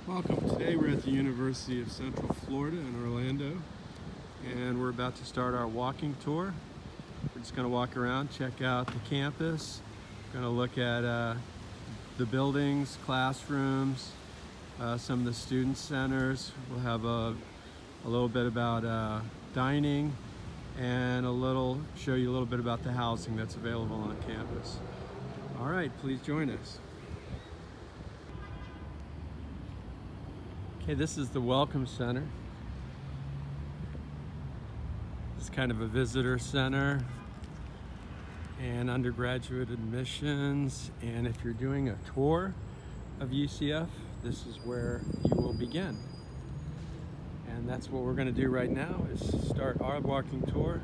Welcome. Today we're at the University of Central Florida in Orlando, and we're about to start our walking tour. We're just going to walk around, check out the campus. We're going to look at the buildings, classrooms, some of the student centers. We'll have a little bit about dining, and show you a little bit about the housing that's available on campus. All right, please join us. Okay, this is the Welcome Center. It's kind of a visitor center and undergraduate admissions. And if you're doing a tour of UCF, this is where you will begin. And that's what we're going to do right now, is start our walking tour.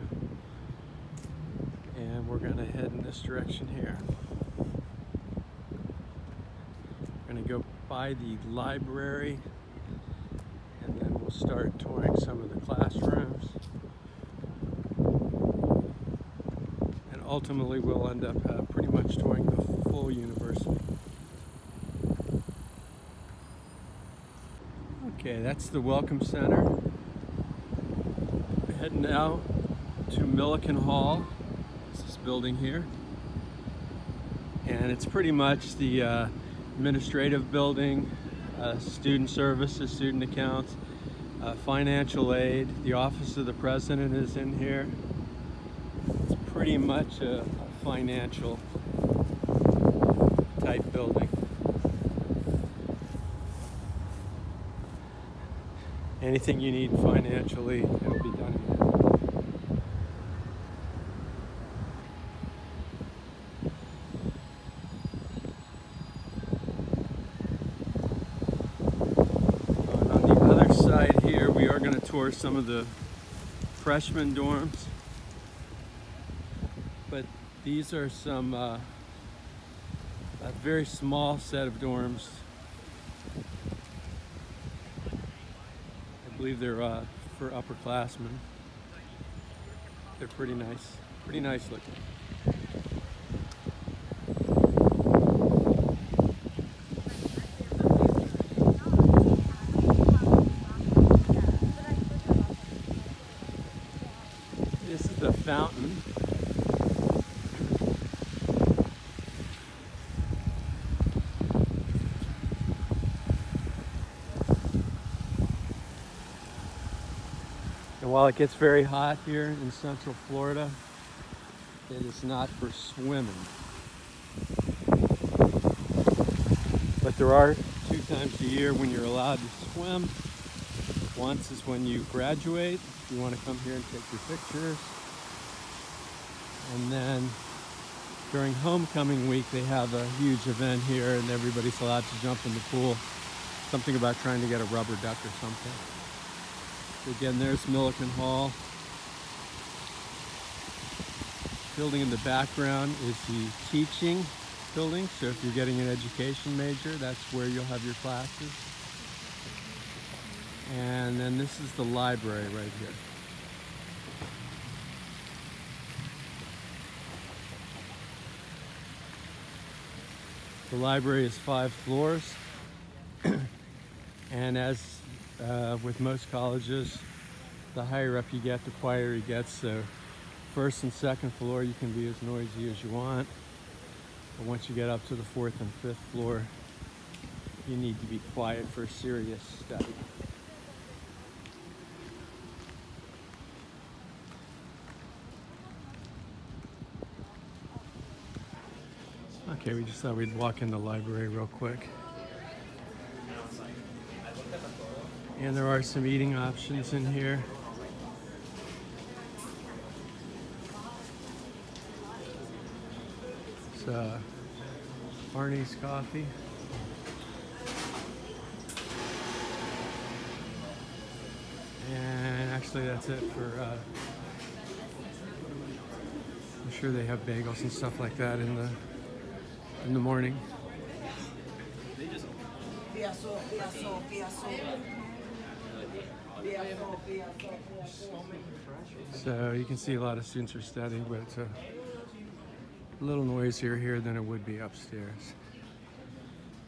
And we're going to head in this direction here. We're going to go by the library, and then we'll start touring some of the classrooms. And ultimately we'll end up pretty much touring the full university. Okay, that's the Welcome Center. We're heading now to Millikan Hall. It's this building here. And it's pretty much the administrative building, student services, student accounts, financial aid. The office of the president is in here. It's pretty much a financial type building. Anything you need financially, it'll be done here. Here we are going to tour some of the freshman dorms, but these are some a very small set of dorms. I believe they're for upperclassmen. They're pretty nice looking. This is the fountain. And while it gets very hot here in Central Florida, it is not for swimming. But there are 2 times a year when you're allowed to swim. Once is when you graduate, if you want to come here and take your pictures. And then during homecoming week, they have a huge event here and everybody's allowed to jump in the pool. Something about trying to get a rubber duck or something. So again, there's Millikan Hall. Building in the background is the teaching building. So if you're getting an education major, that's where you'll have your classes. And then this is the library right here. The library is 5 floors. And as with most colleges, the higher up you get, the quieter it gets. So 1st and 2nd floor, you can be as noisy as you want. But once you get up to the 4th and 5th floor, you need to be quiet for serious study. Okay, we just thought we'd walk in the library real quick. And there are some eating options in here. It's Barney's Coffee. And actually that's it for, I'm sure they have bagels and stuff like that in the morning. So you can see a lot of students are studying, but it's a little noisier here than it would be upstairs.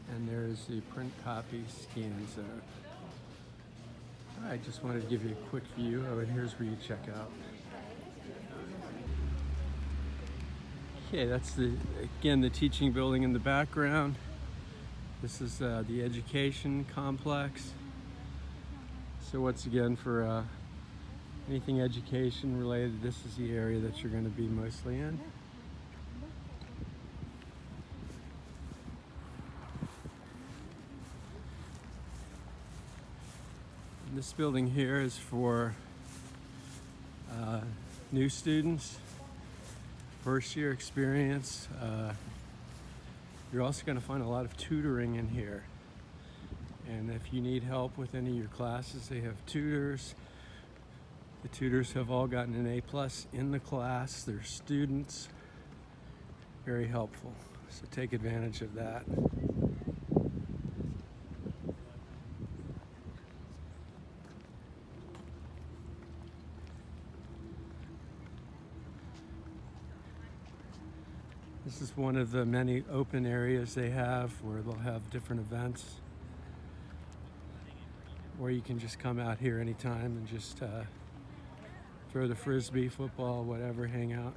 And there's the print copy scan zone. I just wanted to give you a quick view of it. Here's where you check out. Okay, that's again the teaching building in the background. This is the education complex. So once again, for anything education related, this is the area that you're going to be mostly in. And this building here is for new students, first year experience. You're also going to find a lot of tutoring in here. And if you need help with any of your classes, they have tutors. The tutors have all gotten an A+ in the class. They're students. Very helpful. So take advantage of that. This is one of the many open areas they have where they'll have different events. Or you can just come out here anytime and just throw the frisbee, football, whatever, hang out.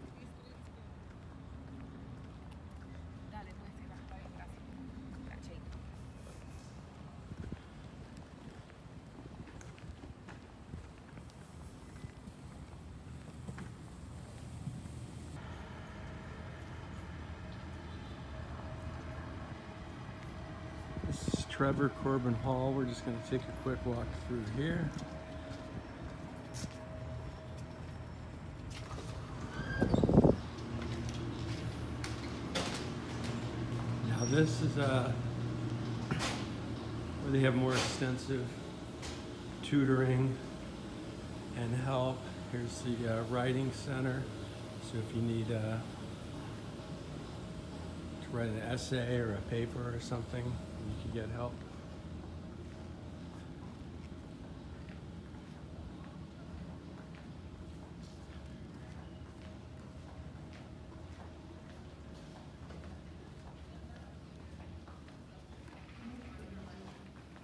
This is Trevor Corbin Hall. We're just going to take a quick walk through here. Now this is where they have more extensive tutoring and help. Here's the writing center. So if you need to write an essay or a paper or something, you can get help.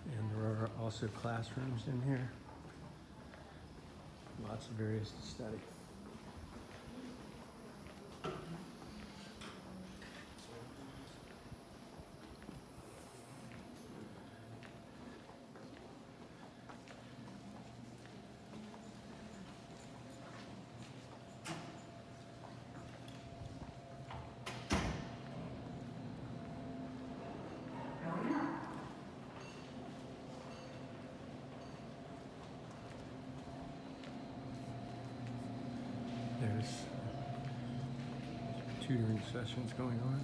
And there are also classrooms in here. Lots of areas to study. There's tutoring sessions going on.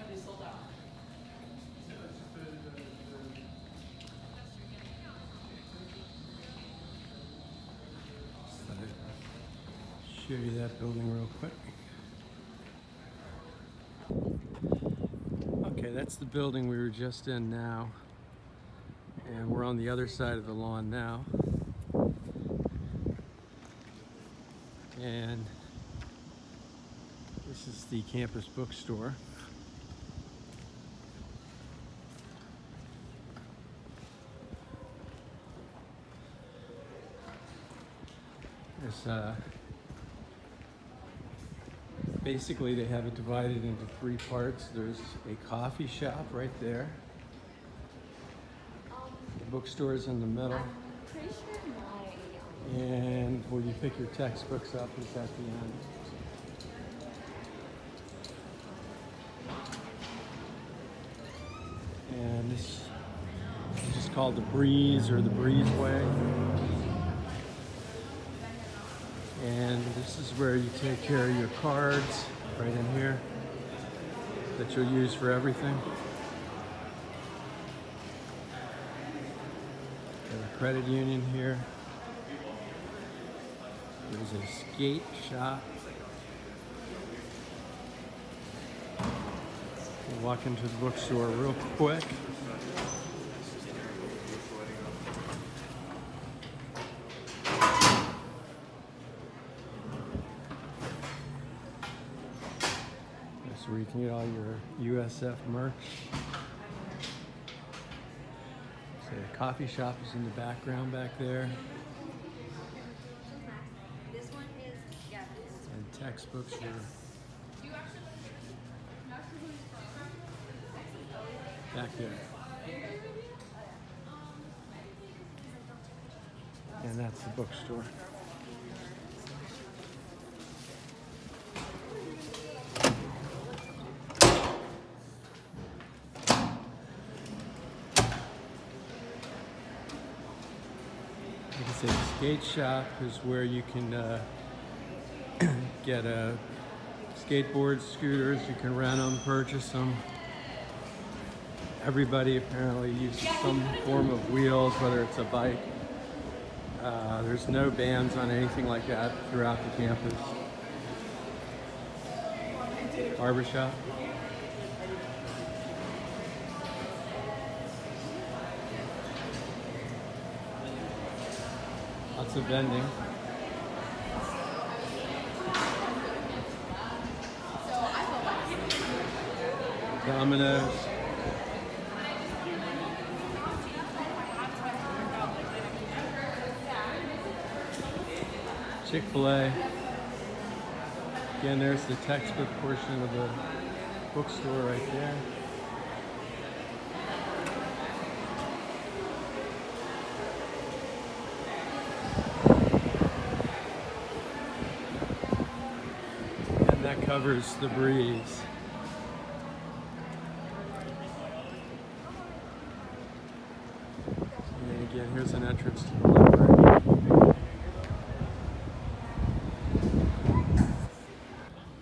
Are they sold out? Show you that building real quick. Okay, that's the building we were just in now. And we're on the other side of the lawn now. And this is the campus bookstore. There's basically they have it divided into 3 parts. There's a coffee shop right there. The bookstore is in the middle. And where you pick your textbooks up is at the end. And this is just called the Breeze or the Breezeway. And this is where you take care of your cards, right in here, that you'll use for everything. Got a credit union here. There's a skate shop. We'll walk into the bookstore real quick. That's where you looking at all your USF merch. So the coffee shop is in the background back there. And textbooks are back there. And that's the bookstore. Like I say, the skate shop is where you can get skateboards, scooters. You can rent them, purchase them. Everybody apparently uses some form of wheels, whether it's a bike. There's no bans on anything like that throughout the campus. Barbershop. Lots of vending. Domino's. Chick-fil-A. Again, there's the textbook portion of the bookstore right there. And that covers the breeze. And again, here's an entrance to the library.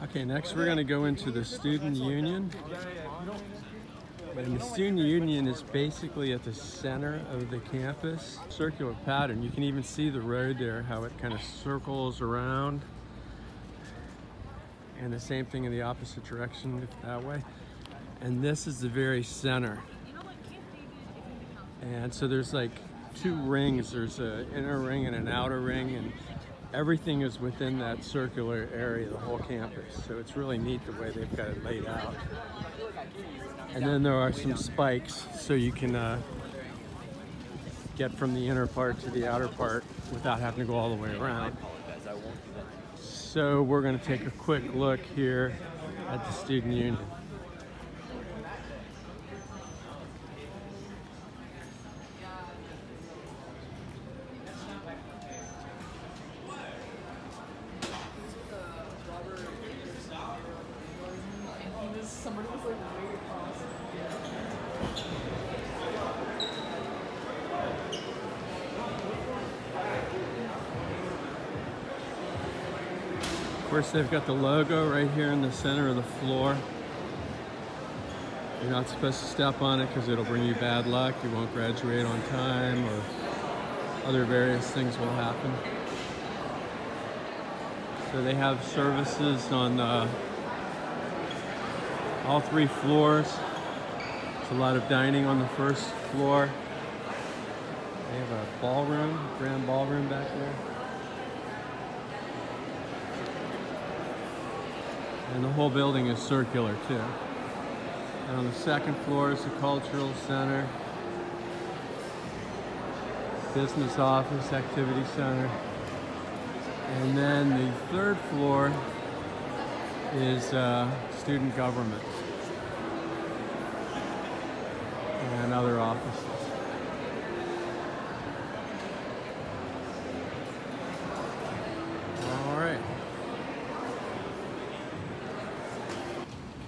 Okay, next we're going to go into the Student Union. And the Student Union is basically at the center of the campus. Circular pattern. You can even see the road there, how it kind of circles around. And the same thing in the opposite direction that way. And this is the very center. And so there's like two rings. There's an inner ring and an outer ring. And everything is within that circular area, the whole campus. So it's really neat the way they've got it laid out. And then there are some spikes so you can get from the inner part to the outer part without having to go all the way around. So we're going to take a quick look here at the Student Union. Somebody was like way across. Of course, they've got the logo right here in the center of the floor. You're not supposed to step on it because it'll bring you bad luck. You won't graduate on time, or other various things will happen. So they have services on all three floors. There's a lot of dining on the first floor. They have a ballroom, grand ballroom back there. And the whole building is circular too. And on the second floor is the cultural center, business office, activity center. And then the third floor is student government and other offices. All right.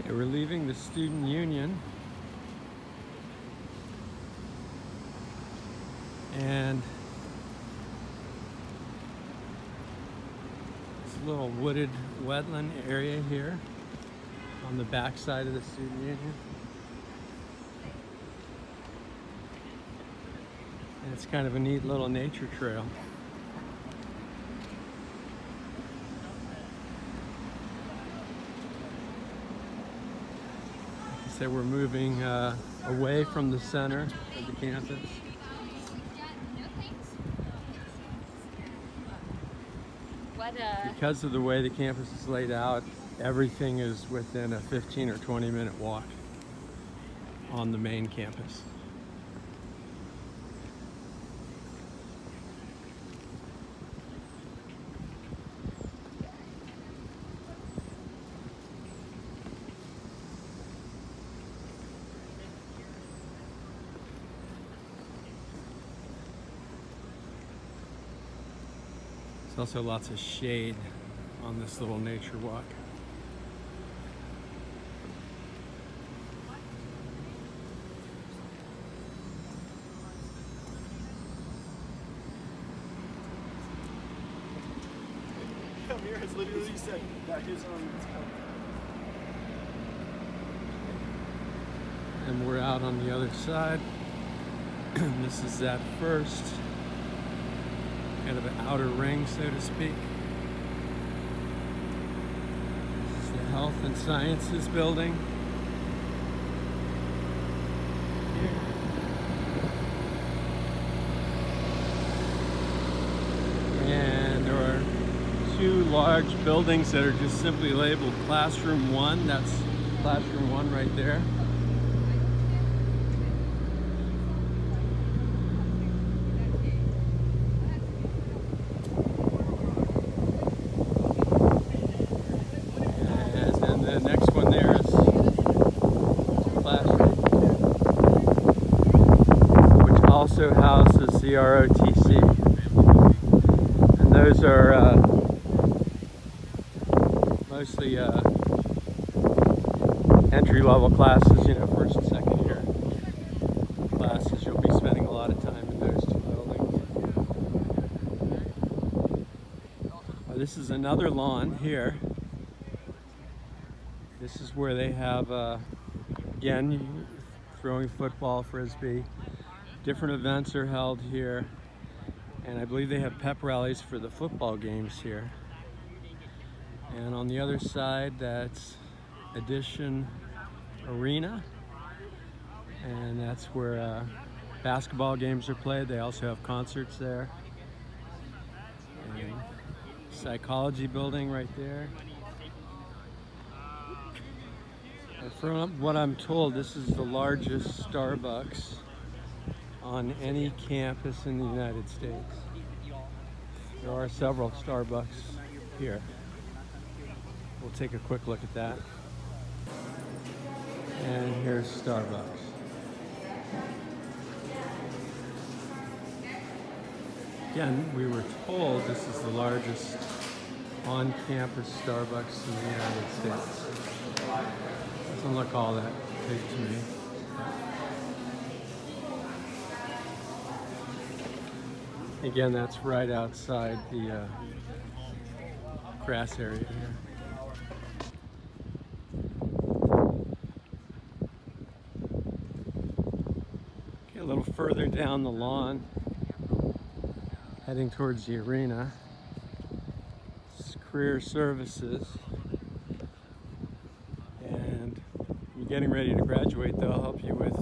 Okay, we're leaving the Student Union. And this little wooded wetland area here on the back side of the Student Union. And it's kind of a neat little nature trail. Like I said, we're moving away from the center of the campus. Because of the way the campus is laid out, everything is within a 15 or 20-minute walk on the main campus. There's also lots of shade on this little nature walk. Come here, it's literally said that his own. And we're out on the other side. This is that first kind of an outer ring, so to speak. This is the Health and Sciences building. Here. And there are two large buildings that are just simply labeled Classroom 1. That's Classroom 1 right there. The next one there is Classroom, which also houses the ROTC. And those are mostly entry-level classes, you know, first and second year classes. You'll be spending a lot of time in those two buildings. This is another lawn here. This is where they have, again, throwing football, frisbee. Different events are held here. And I believe they have pep rallies for the football games here. And on the other side, that's Addition Arena. And that's where basketball games are played. They also have concerts there. And psychology building right there. From what I'm told, this is the largest Starbucks on any campus in the United States. There are several Starbucks here. We'll take a quick look at that. And here's Starbucks. Again, we were told this is the largest on-campus Starbucks in the United States. Doesn't look all that big to me. Again, that's right outside the grass area here. Okay, a little further down the lawn, heading towards the arena. This is Career Services. Getting ready to graduate, they'll help you with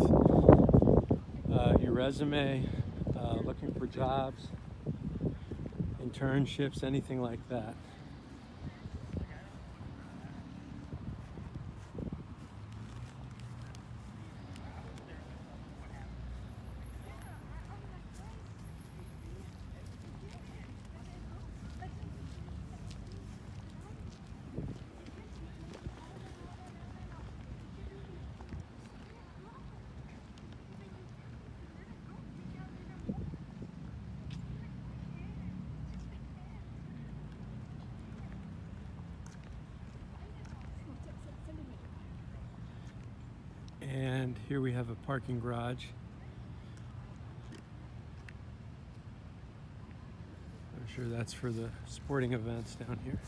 your resume, looking for jobs, internships, anything like that. And here we have a parking garage. I'm sure that's for the sporting events down here.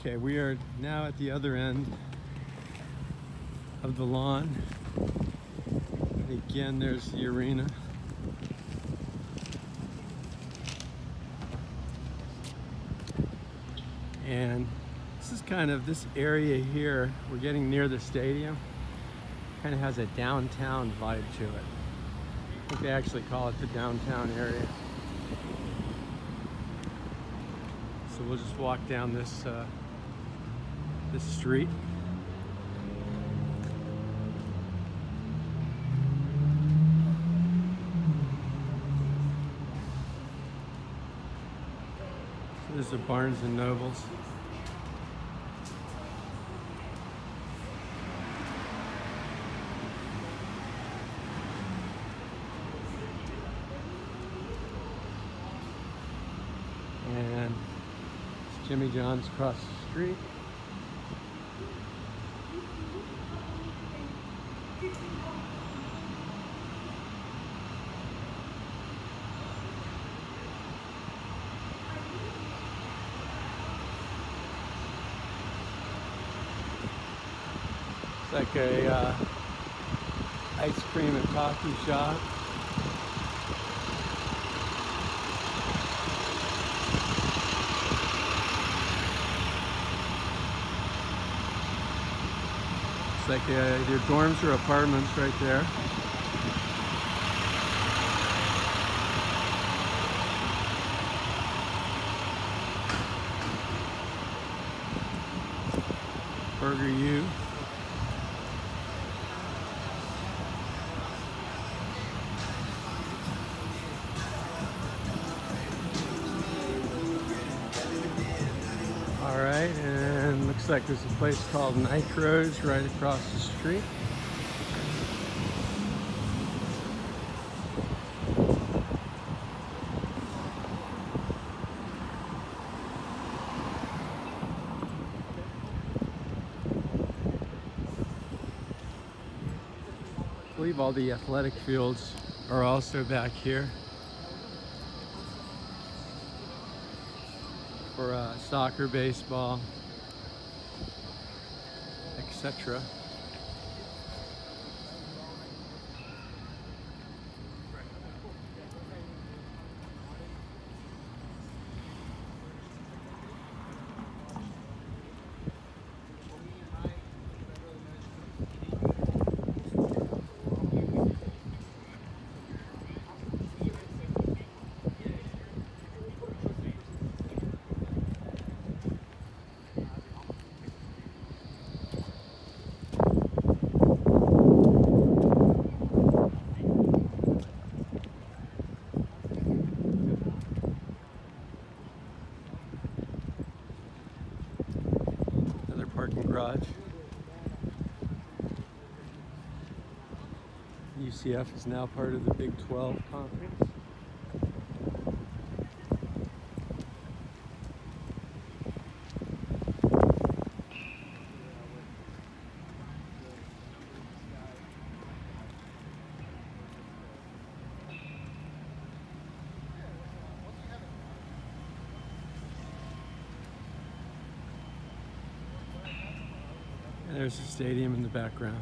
Okay, we are now at the other end of the lawn. And again, there's the arena. And this is kind of this area here. We're getting near the stadium. Kind of has a downtown vibe to it. I think they actually call it the downtown area. So we'll just walk down this this street. So there's the Barnes and Nobles. And it's Jimmy John's across the street. It's like a ice cream and coffee shop. It's like either dorms or apartments right there. Burger U. All right, and looks like there's a place called Nitro's right across the street. I believe all the athletic fields are also back here for soccer, baseball, etc. Parking garage. UCF is now part of the Big 12 conference. And there's the stadium in the background.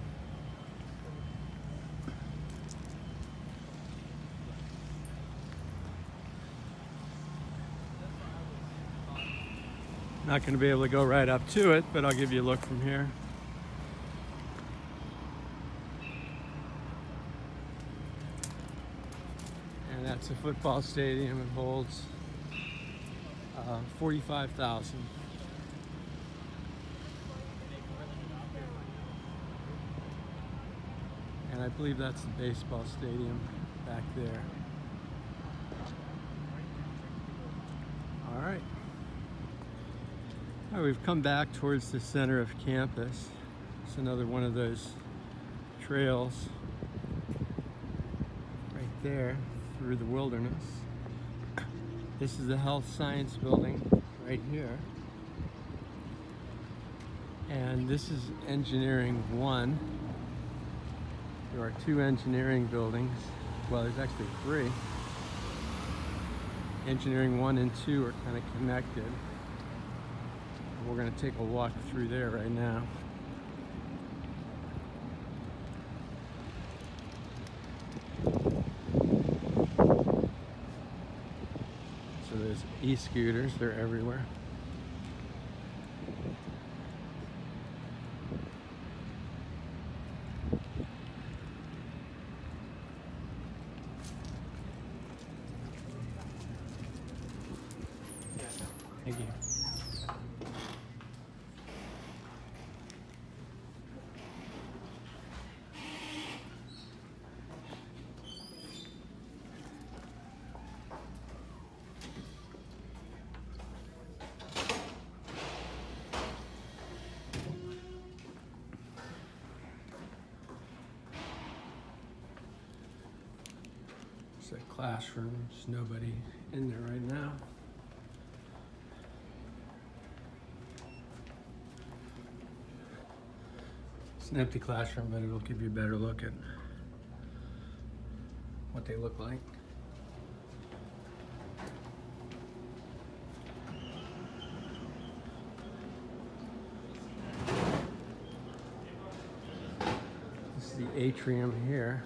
Not going to be able to go right up to it, but I'll give you a look from here. And that's a football stadium. It holds 45,000. And I believe that's the baseball stadium back there. All right. All right, we've come back towards the center of campus. It's another one of those trails right there through the wilderness. This is the health science building right here. And this is engineering 1. There are 2 engineering buildings. Well, there's actually 3. Engineering 1 and 2 are kind of connected. We're going to take a walk through there right now. So there's e-scooters, they're everywhere. Thank you. It's a classroom, there's nobody in there right now. It's an empty classroom, but it'll give you a better look at what they look like. This is the atrium here.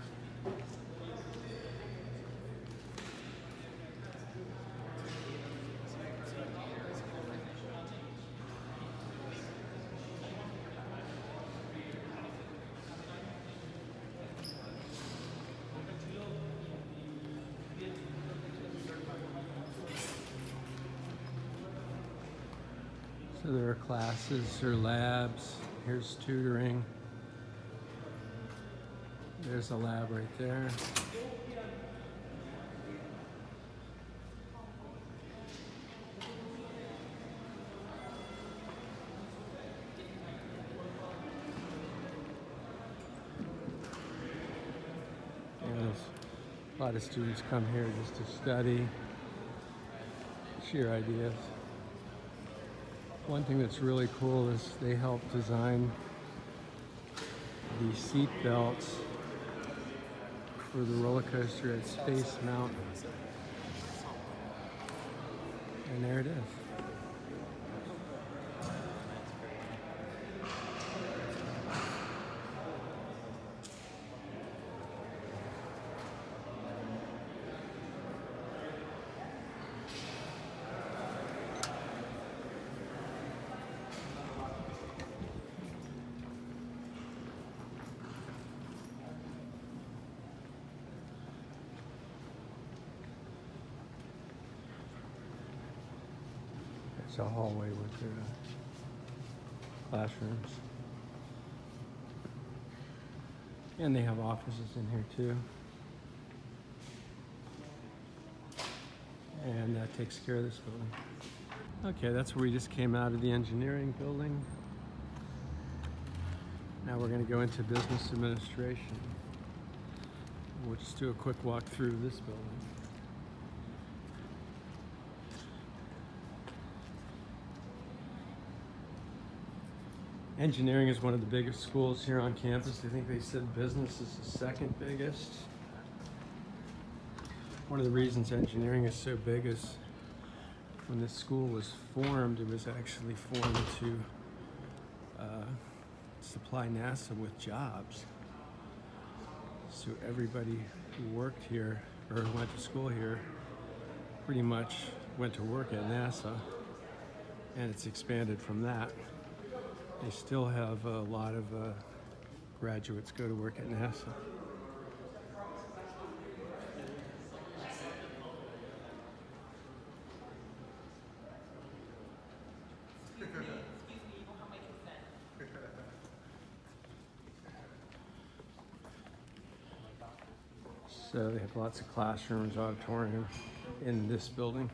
So there are classes or labs. Here's tutoring. There's a lab right there. And a lot of students come here just to study, share ideas. One thing that's really cool is they helped design the seat belts for the roller coaster at Space Mountain. And there it is. It's a hallway with their classrooms. And they have offices in here too. And that takes care of this building. Okay, that's where we just came out of the engineering building. Now we're going to go into business administration. We'll just do a quick walk through this building. Engineering is one of the biggest schools here on campus. I think they said business is the second biggest. One of the reasons engineering is so big is when this school was formed, it was actually formed to supply NASA with jobs. So everybody who worked here or who went to school here pretty much went to work at NASA, and it's expanded from that. They still have a lot of graduates go to work at NASA. So they have lots of classrooms, auditorium in this building.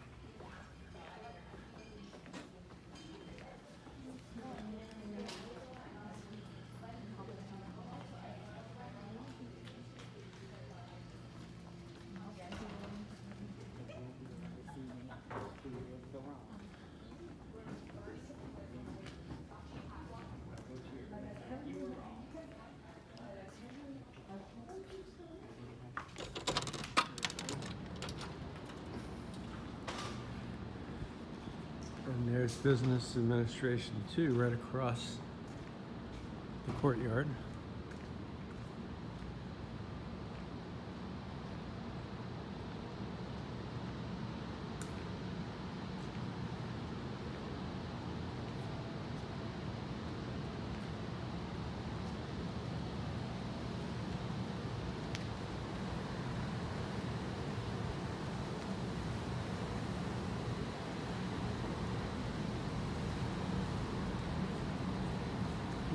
And there's business administration too, right across the courtyard.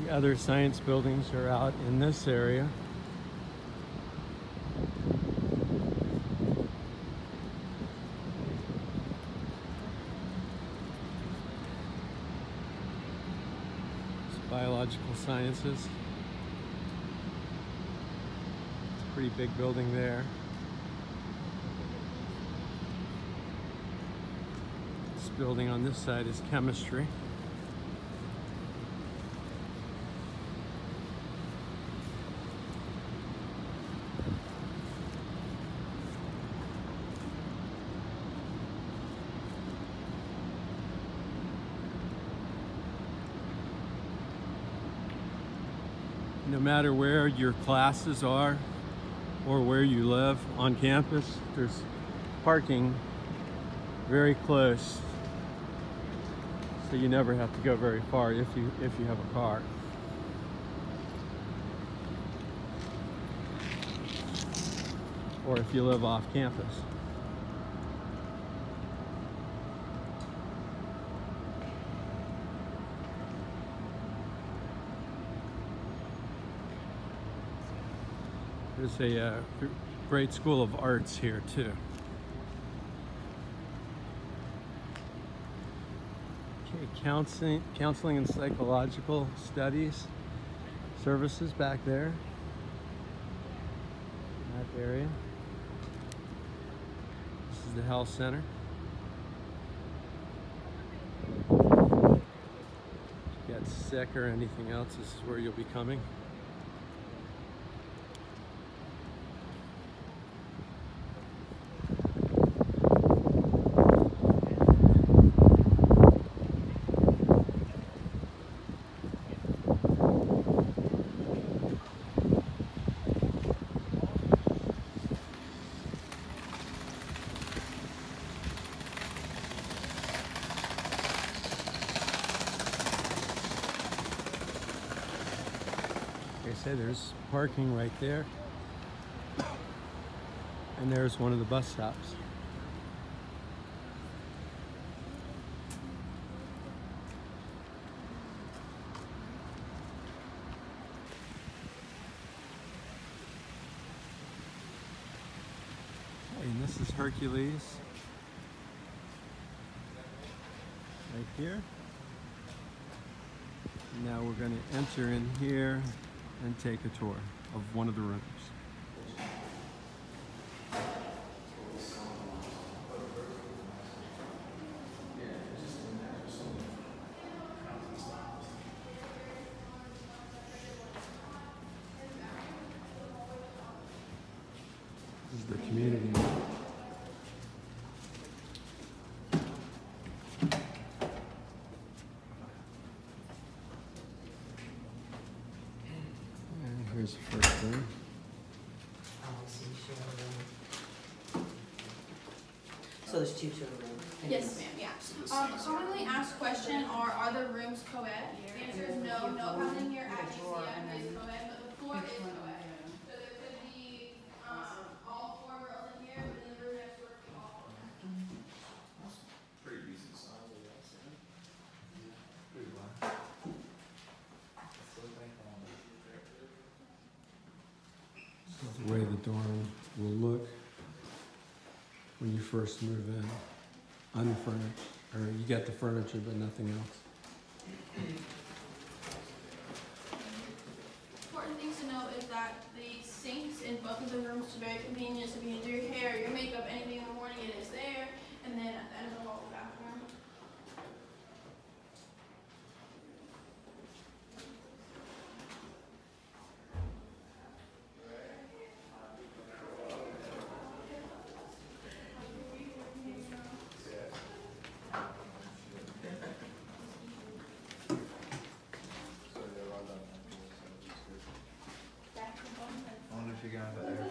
The other science buildings are out in this area. It's biological sciences. It's a pretty big building there. building on this side is chemistry. No matter where your classes are or where you live on campus, there's parking very close, so you never have to go very far if you have a car. Or if you live off campus. There's a great school of arts here too. Okay, counseling and psychological studies services back there in that area. This is the health center. If you get sick or anything else, this is where you'll be coming. Like I say, there's parking right there, and there's one of the bus stops. Okay, and this is Hercules right here. Now we're going to enter in here and take a tour of one of the rooms. This is the community room. Here's the first room. So there's two children. Yes, ma'am, yeah. Commonly asked question are the rooms co-ed? The answer is no. No housing here at UCF is co-ed, but the floor is co-ed. So there could be all 4 girls in here, but in the room next door could be all 4. Pretty decent size, I guess. Pretty wide. This is the way the dorm will look when you first move in. Unfurnished, or you get the furniture but nothing else. Important things to note is that the sinks in both of the rooms is very convenient. So if you need to do your hair, your makeup, anything in the morning, it is there. And then at the end of the hall, the bathroom.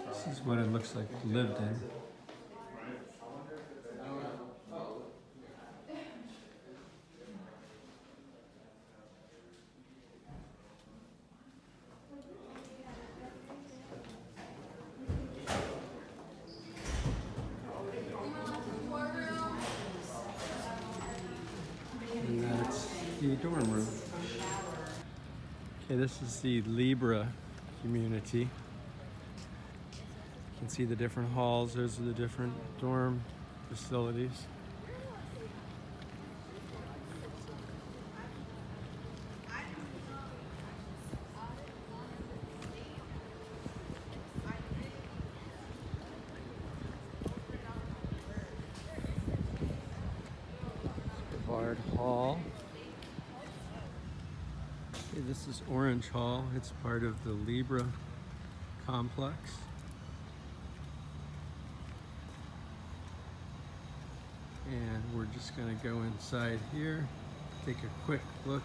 This is what it looks like lived in. And that's the dorm room. Okay, this is the Libra community. You can see the different halls. Those are the different dorm facilities. Okay, this is Orange Hall. It's part of the Libra complex. And we're just going to go inside here, take a quick look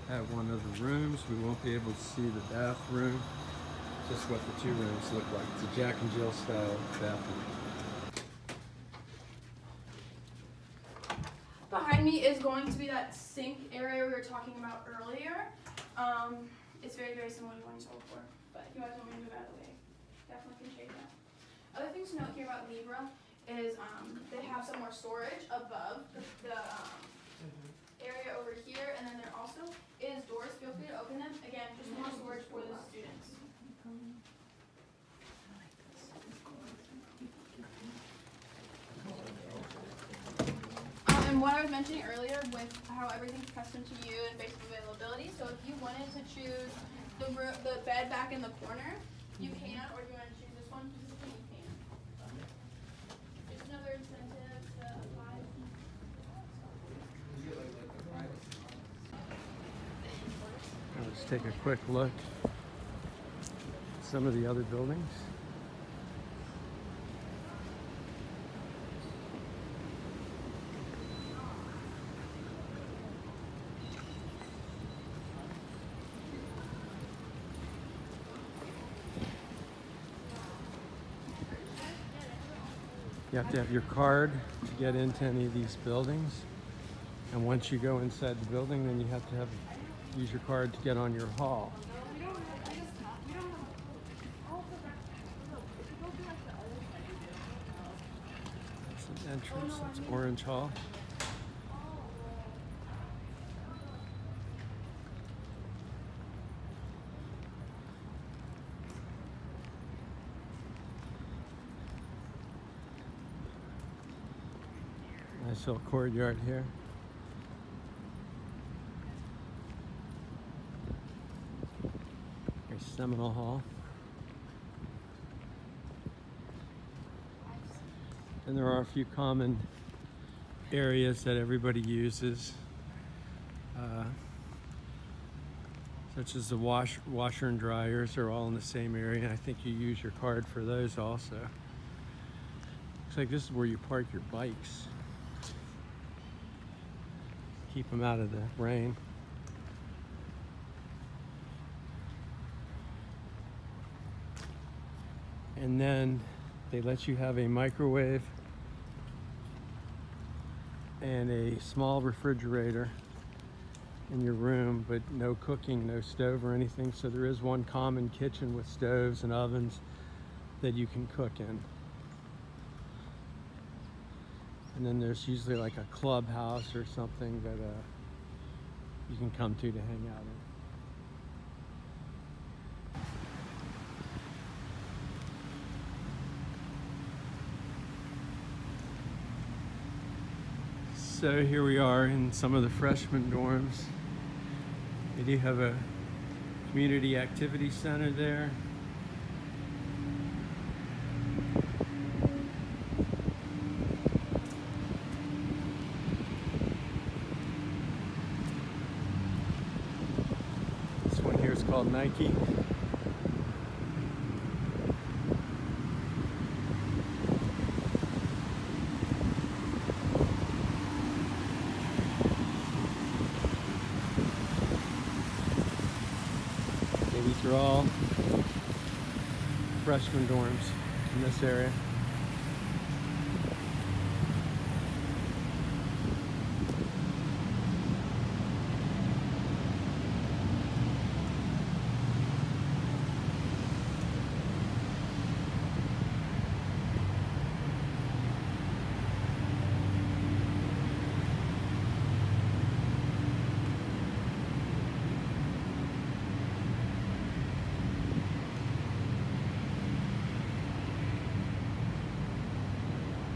at one of the rooms. We won't be able to see the bathroom, just what the two rooms look like. It's a Jack and Jill style bathroom. Behind me is going to be that sink area we were talking about earlier. It's very, very similar to what you saw before, but if you guys want me to move out of the way, definitely can change that. Other things to note here about Libra is they have some more storage above the area over here, and then there also is doors. Feel free to open them. Again, just more storage for the students. And what I was mentioning earlier with how everything's custom to you and based on availability. So if you wanted to choose the bed back in the corner, you can, or if you want to choose this one specifically, you can. Just another incentive to apply. Let's take a quick look at some of the other buildings. You have to have your card to get into any of these buildings. And once you go inside the building, then you have to use your card to get on your hall. That's an entrance, that's Orange Hall. Nice little courtyard here. Here's Seminole Hall. And there are a few common areas that everybody uses, such as the washer and dryers are all in the same area. And I think you use your card for those also. Looks like this is where you park your bikes. Keep them out of the rain. And then they let you have a microwave and a small refrigerator in your room, but no cooking, no stove or anything. So there is one common kitchen with stoves and ovens that you can cook in. And then there's usually like a clubhouse or something that you can come to hang out in. So here we are in some of the freshman dorms. They do have a community activity center there. This one here is called Nike. These are all freshman dorms in this area.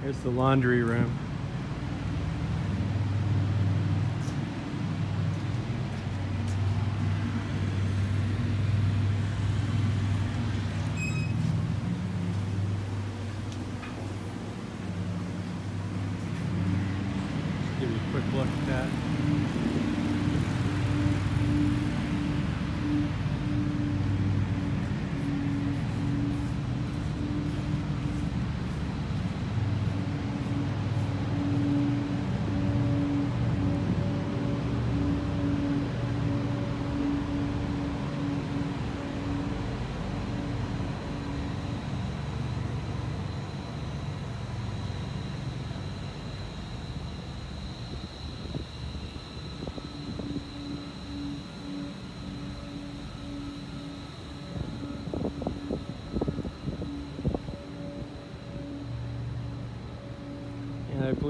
Here's the laundry room. Give you a quick look at that.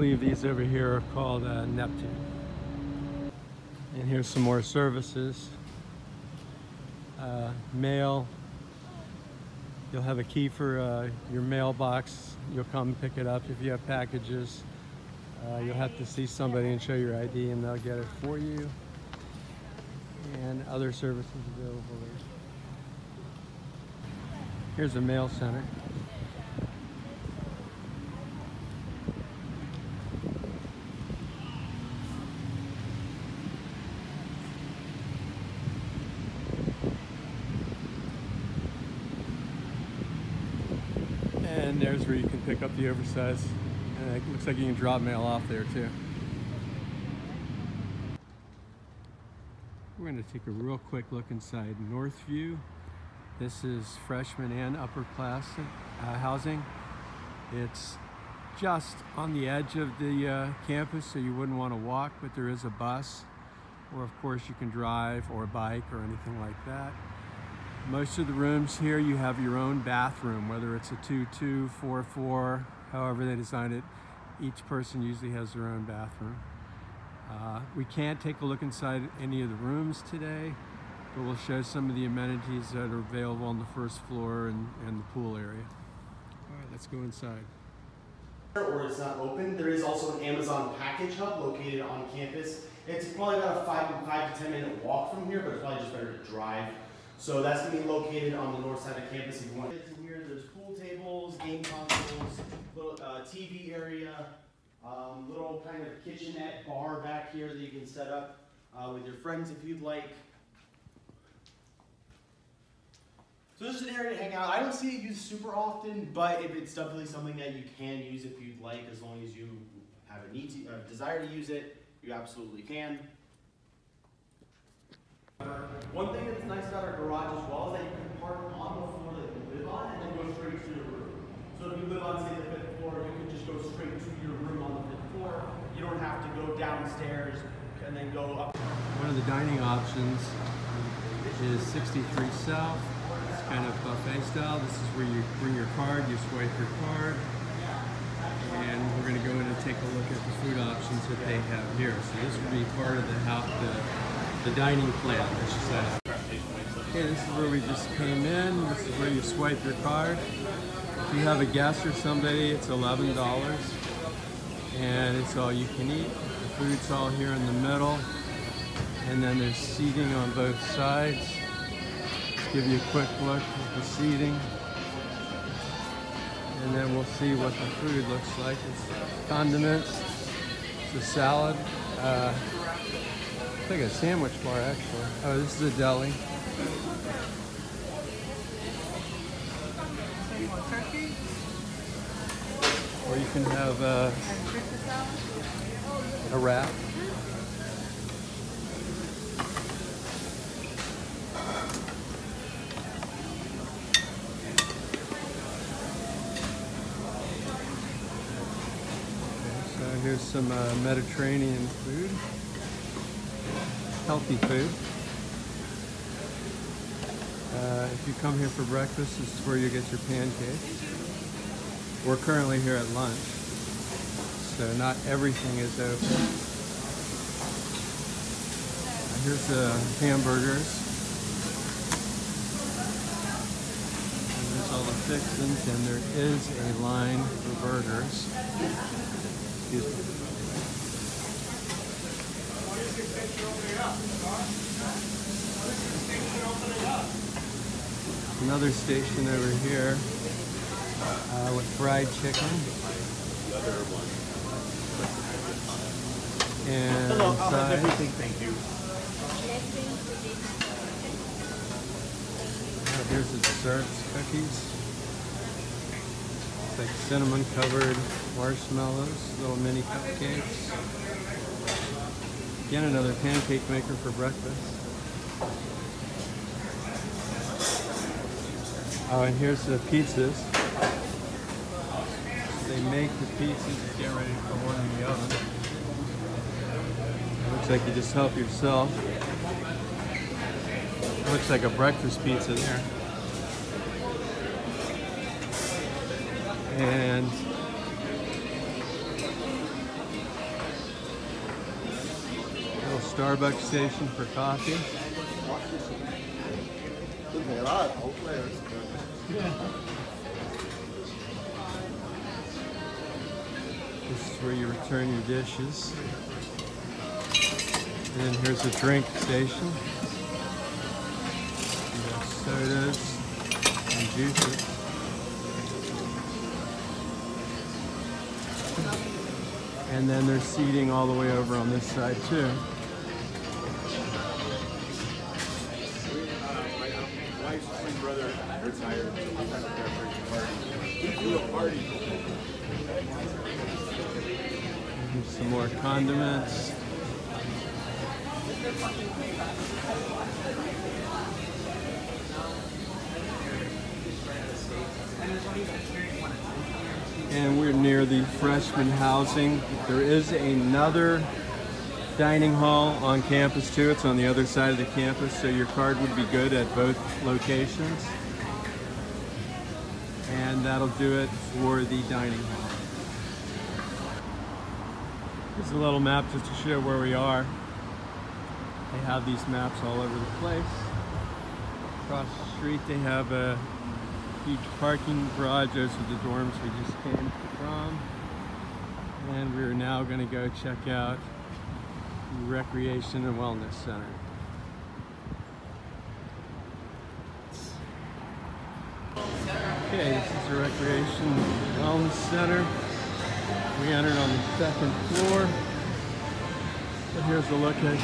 believe these over here are called Neptune. And here's some more services. Mail. You'll have a key for your mailbox. You'll come pick it up if you have packages. You'll have to see somebody and show your ID and they'll get it for you. And other services available there. Here's a mail center. And there's where you can pick up the oversized. And it looks like you can drop mail off there too. We're going to take a real quick look inside Northview. This is freshman and upper class housing. It's just on the edge of the campus, so you wouldn't want to walk, but there is a bus, or of course you can drive or bike or anything like that. Most of the rooms here, you have your own bathroom, whether it's a 2-2, 4-4, however they designed it. Each person usually has their own bathroom. We can't take a look inside any of the rooms today, but we'll show some of the amenities that are available on the first floor and the pool area. All right, let's go inside. Or it's not open. There is also an Amazon package hub located on campus. It's probably about a 5 to 10 minute walk from here, but it's probably just better to drive. So that's going to be located on the north side of campus. If you want kids in here, there's pool tables, game consoles, little TV area, little kind of kitchenette bar back here that you can set up with your friends if you'd like. So this is an area to hang out. I don't see it used super often, but if it's definitely something that you can use if you'd like, as long as you have a desire to use it, you absolutely can. One thing that's nice about our garage as well is that you can park on the floor that you live on and then go straight to your room. So if you live on, say, the 5th floor, you can just go straight to your room on the 5th floor. You don't have to go downstairs and then go up. One of the dining options is 63 South. It's kind of buffet style. This is where you bring your card, you swipe your card, and we're going to go in and take a look at the food options that they have here. So this would be part of the dining plan, I should say. Okay, this is where we just came in. This is where you swipe your card. If you have a guest or somebody, it's $11, and it's all you can eat. The food's all here in the middle, and then there's seating on both sides. Let's give you a quick look at the seating, and then we'll see what the food looks like. It's condiments, it's a salad. It's like a sandwich bar, actually. Oh, this is a deli. Or you can have a wrap. So here's some Mediterranean food. Healthy food. If you come here for breakfast, this is where you get your pancakes. We're currently here at lunch, so not everything is open. Here's the hamburgers. And there's all the fixings, and there is a line for burgers. Excuse me. Another station over here with fried chicken. And inside, thank you. here's the desserts, cookies. It's like cinnamon covered marshmallows, little mini cupcakes. Again, another pancake maker for breakfast. Oh, and here's the pizzas. They make the pizzas, get ready to put one in the oven. It looks like you just help yourself. It looks like a breakfast pizza there. And Starbucks station for coffee. This is where you return your dishes. And then here's a drink station. You have sodas and juices. And then there's seating all the way over on this side too. My wife's brother retired. We threw a party. Here's some more condiments. And we're near the freshman housing. There is another dining hall on campus too. It's on the other side of the campus, so your card would be good at both locations. And that'll do it for the dining hall. Here's a little map just to show where we are. They have these maps all over the place. Across the street they have a huge parking garage. Those are the dorms we just came from. And we're now going to go check out the Recreation and Wellness Center. Okay, this is the Recreation and Wellness Center. We entered on the second floor. But here's a look at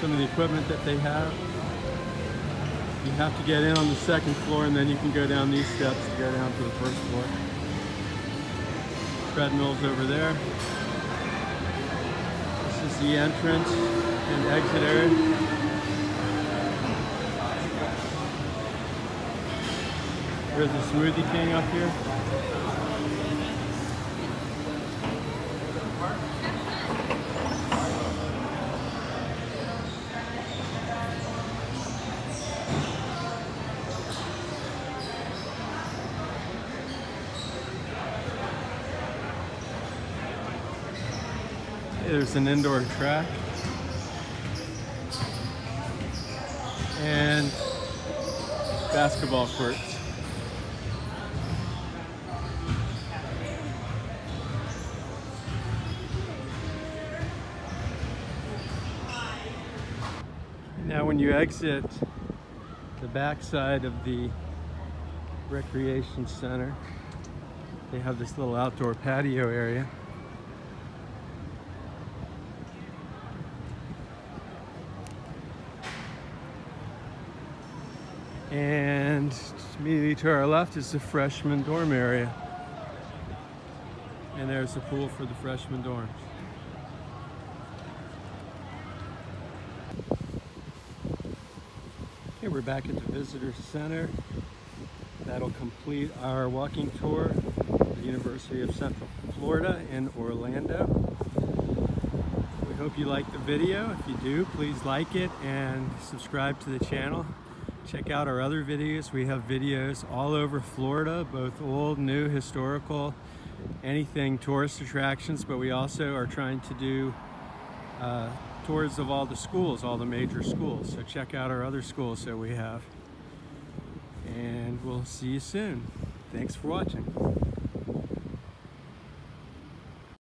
some of the equipment that they have. You have to get in on the second floor and then you can go down these steps to go down to the first floor. Treadmills over there. This is the entrance and exit area. There's a Smoothie King up here. There's an indoor track and basketball courts. Now when you exit the backside of the recreation center, they have this little outdoor patio area. And immediately to our left is the freshman dorm area. And there's the pool for the freshman dorms. Okay, we're back at the visitor center. That'll complete our walking tour of the University of Central Florida in Orlando. We hope you liked the video. If you do, please like it and subscribe to the channel. Check out our other videos. We have videos all over Florida, both old, new, historical, anything tourist attractions, but we also are trying to do tours of all the schools, all the major schools. So check out our other schools that we have. And we'll see you soon. Thanks for watching.